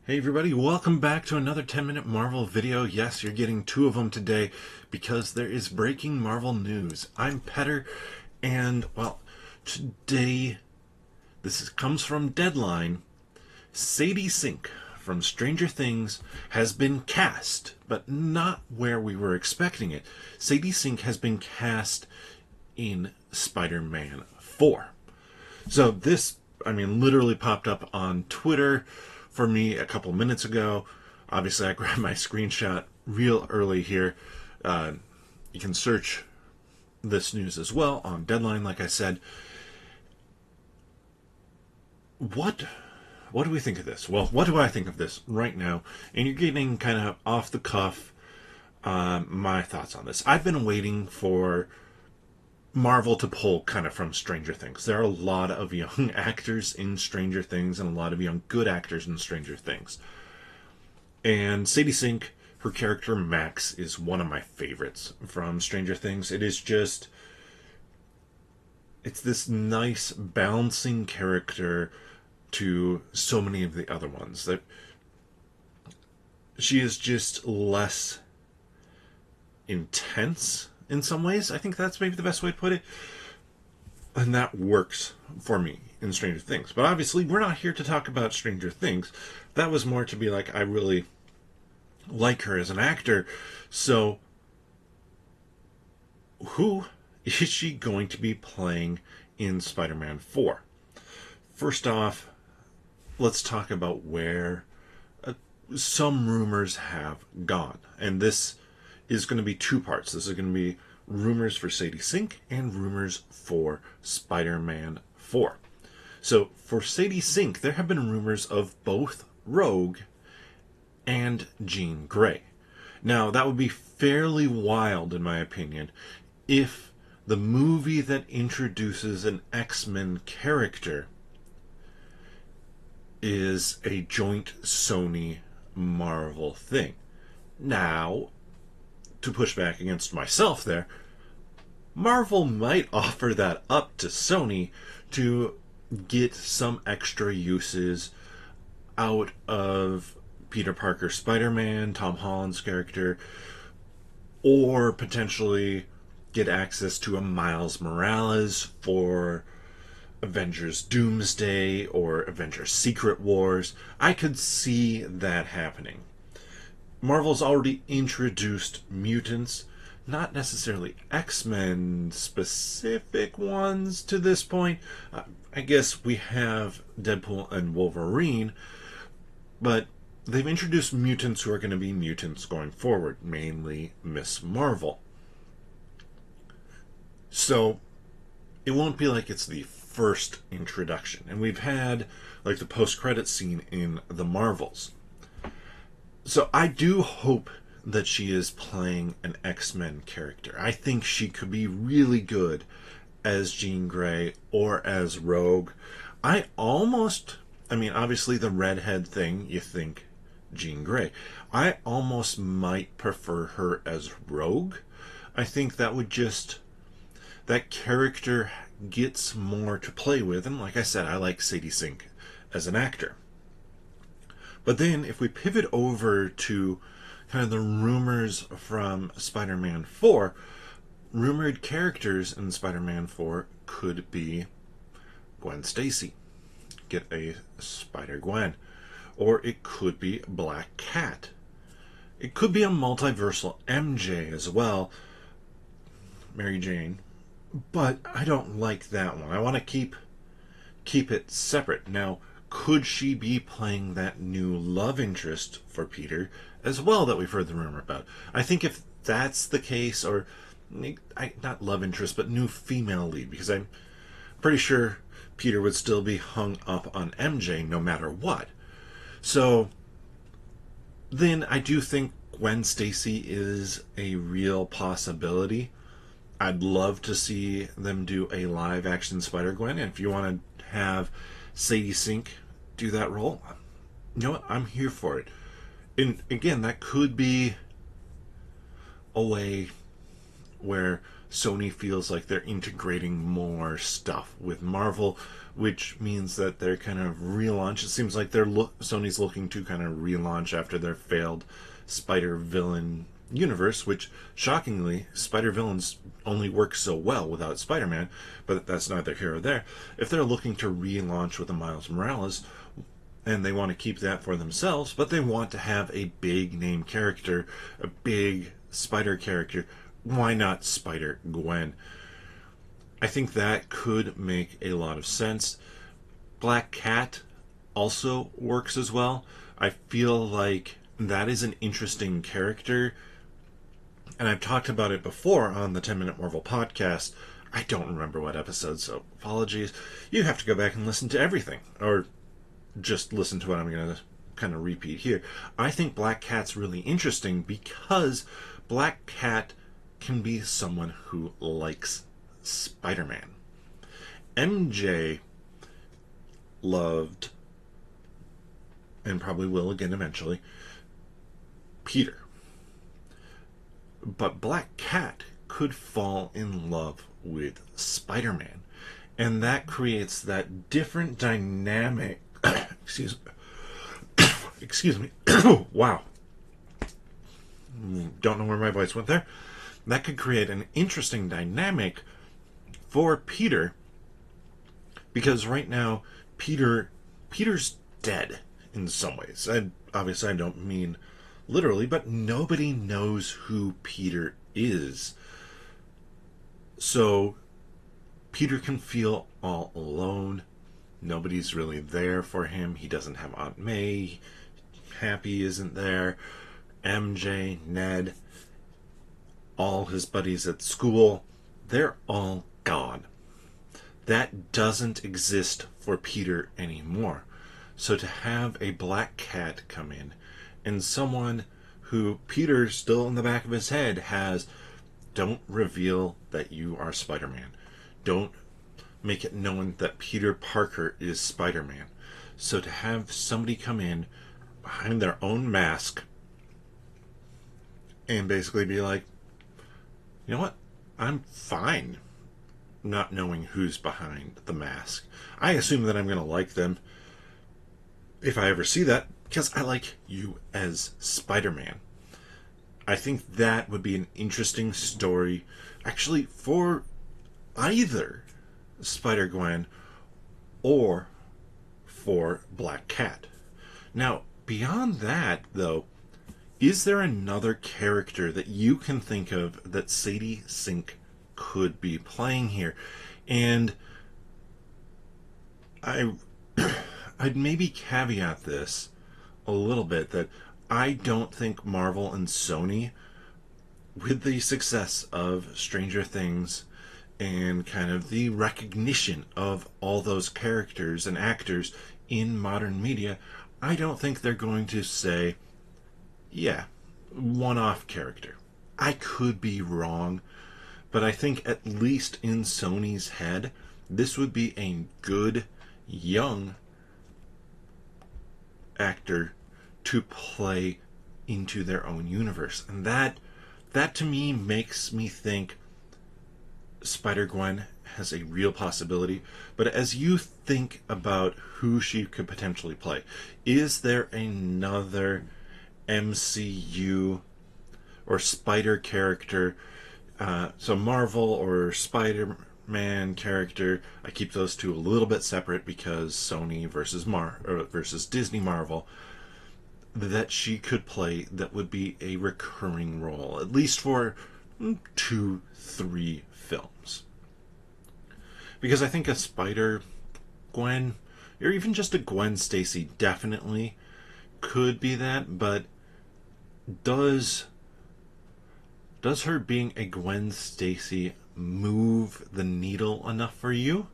Hey everybody, welcome back to another 10-minute Marvel video. Yes, you're getting two of them today because there is breaking Marvel news. I'm Petter, and well, today comes from Deadline. Sadie Sink from Stranger Things has been cast, but not where we were expecting it. Sadie Sink has been cast in Spider-Man 4. So this, literally popped up on Twitter for me a couple minutes ago. Obviously, I grabbed my screenshot real early here. You can search this news as well on Deadline, like I said. What do we think of this? Well, what do I think of this right now? And you're getting kind of off the cuff my thoughts on this. I've been waiting for Marvel to pull kind of from Stranger Things. There are a lot of young actors in Stranger Things and a lot of young good actors in Stranger Things. And Sadie Sink, her character Max, is one of my favorites from Stranger Things. It's this nice balancing character to so many of the other ones. That she is just less intense in some ways. I think that's maybe the best way to put it. And that works for me in Stranger Things. But obviously, we're not here to talk about Stranger Things. That was more to be like, I really like her as an actor. So, who is she going to be playing in Spider-Man 4? First off, let's talk about where some rumors have gone. And this is going to be two parts. This is going to be rumors for Sadie Sink and rumors for Spider-Man 4. So for Sadie Sink, there have been rumors of both Rogue and Jean Grey. Now, that would be fairly wild, in my opinion, if the movie that introduces an X-Men character is a joint Sony Marvel thing. Now, to push back against myself there, Marvel might offer that up to Sony to get some extra uses out of Peter Parker Spider-Man, Tom Holland's character, or potentially get access to a Miles Morales for Avengers Doomsday or Avengers Secret Wars. I could see that happening. Marvel's already introduced mutants, not necessarily X-Men specific ones to this point. I guess we have Deadpool and Wolverine, but they've introduced mutants who are going to be mutants going forward, mainly Miss Marvel. So it won't be like it's the first introduction. And we've had like the post-credit scene in The Marvels. So I do hope that she is playing an X-Men character. I think she could be really good as Jean Grey or as Rogue. Obviously the redhead thing, you think Jean Grey. I almost might prefer her as Rogue. I think that character gets more to play with. And like I said, I like Sadie Sink as an actor. But then if we pivot over to kind of the rumors from Spider-Man 4, rumored characters in Spider-Man 4 could be Gwen Stacy. Get a Spider-Gwen. Or it could be Black Cat. It could be a multiversal MJ as well. Mary Jane. But I don't like that one. I want to keep it separate. Now, could she be playing that new love interest for Peter as well that we've heard the rumor about? I think if that's the case, or not love interest, but new female lead, because I'm pretty sure Peter would still be hung up on MJ no matter what. So then I do think Gwen Stacy is a real possibility. I'd love to see them do a live action Spider-Gwen, and if you want to have Sadie Sink do that role, you know what? I'm here for it. And again, that could be a way where Sony feels like they're integrating more stuff with Marvel, which means that they're kind of relaunch. It seems like Sony's looking to kind of relaunch after their failed Spider-Villain universe, which shockingly, Spider-Villains only work so well without Spider-Man, but that's neither here or there. If they're looking to relaunch with a Miles Morales, and they want to keep that for themselves, but they want to have a big name character, a big Spider character, why not Spider-Gwen? I think that could make a lot of sense. Black Cat also works as well. I feel like that is an interesting character, and I've talked about it before on the 10 Minute Marvel podcast. I don't remember what episode, so apologies. You have to go back and listen to everything, or just listen to what I'm going to kind of repeat here. I think Black Cat's really interesting because Black Cat can be someone who likes Spider-Man. MJ loved, and probably will again eventually, Peter. But Black Cat could fall in love with Spider-Man. And that creates that different dynamic. Excuse me. Wow. Don't know where my voice went there. That could create an interesting dynamic for Peter, because right now Peter's dead in some ways. Obviously I don't mean literally, but nobody knows who Peter is. So Peter can feel all alone. Nobody's really there for him. He doesn't have Aunt May. Happy isn't there. MJ, Ned, all his buddies at school, they're all gone. That doesn't exist for Peter anymore. So to have a Black Cat come in, and someone who Peter still in the back of his head has, don't reveal that you are Spider-Man. Don't make it known that Peter Parker is Spider-Man. So to have somebody come in behind their own mask and basically be like, you know what? I'm fine not knowing who's behind the mask. I assume that I'm going to like them if I ever see that, because I like you as Spider-Man. I think that would be an interesting story, actually, for either Spider-Gwen or for Black Cat. Now, beyond that, though, is there another character that you can think of that Sadie Sink could be playing here? And I'd maybe caveat this a little bit, that I don't think Marvel and Sony, with the success of Stranger Things and kind of the recognition of all those characters and actors in modern media, I don't think they're going to say, yeah, one-off character. I could be wrong, but I think at least in Sony's head, this would be a good, young actor to play into their own universe. And that to me makes me think Spider-Gwen has a real possibility. But as you think about who she could potentially play, is there another MCU or Spider character, so Marvel or Spider-Man character? I keep those two a little bit separate because Sony versus Disney Marvel, that she could play that would be a recurring role, at least for 2-3 films. Because I think a Spider-Gwen, or even just a Gwen Stacy, definitely could be that, but does her being a Gwen Stacy move the needle enough for you?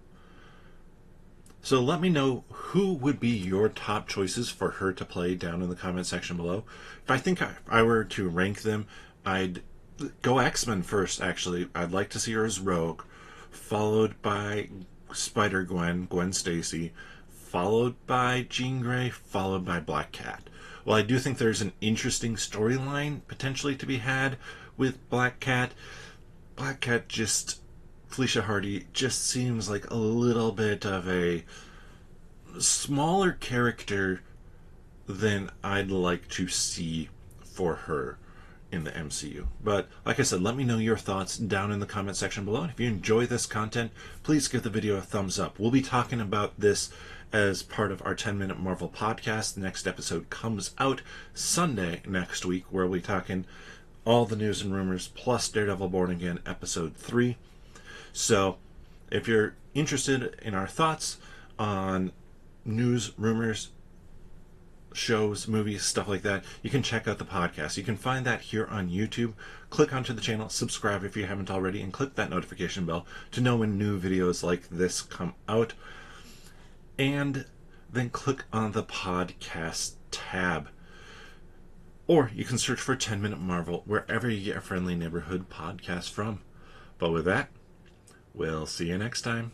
So let me know who would be your top choices for her to play down in the comment section below. If I think I were to rank them, I'd go X-Men first, actually. I'd like to see her as Rogue, followed by Spider-Gwen, Gwen Stacy, followed by Jean Grey, followed by Black Cat. Well, I do think there's an interesting storyline potentially to be had with Black Cat, Black Cat Felicia Hardy just seems like a little bit of a smaller character than I'd like to see for her in the MCU. But like I said, let me know your thoughts down in the comment section below. And if you enjoy this content, please give the video a thumbs up. We'll be talking about this as part of our 10-minute Marvel podcast. The next episode comes out Sunday next week, where we'll be talking all the news and rumors plus Daredevil Born Again episode 3. So if you're interested in our thoughts on news, rumors, shows, movies, stuff like that, you can check out the podcast. You can find that here on YouTube. Click onto the channel, subscribe if you haven't already, and click that notification bell to know when new videos like this come out. And then click on the podcast tab. Or you can search for 10-Minute Marvel wherever you get a friendly neighborhood podcast from. But with that, we'll see you next time.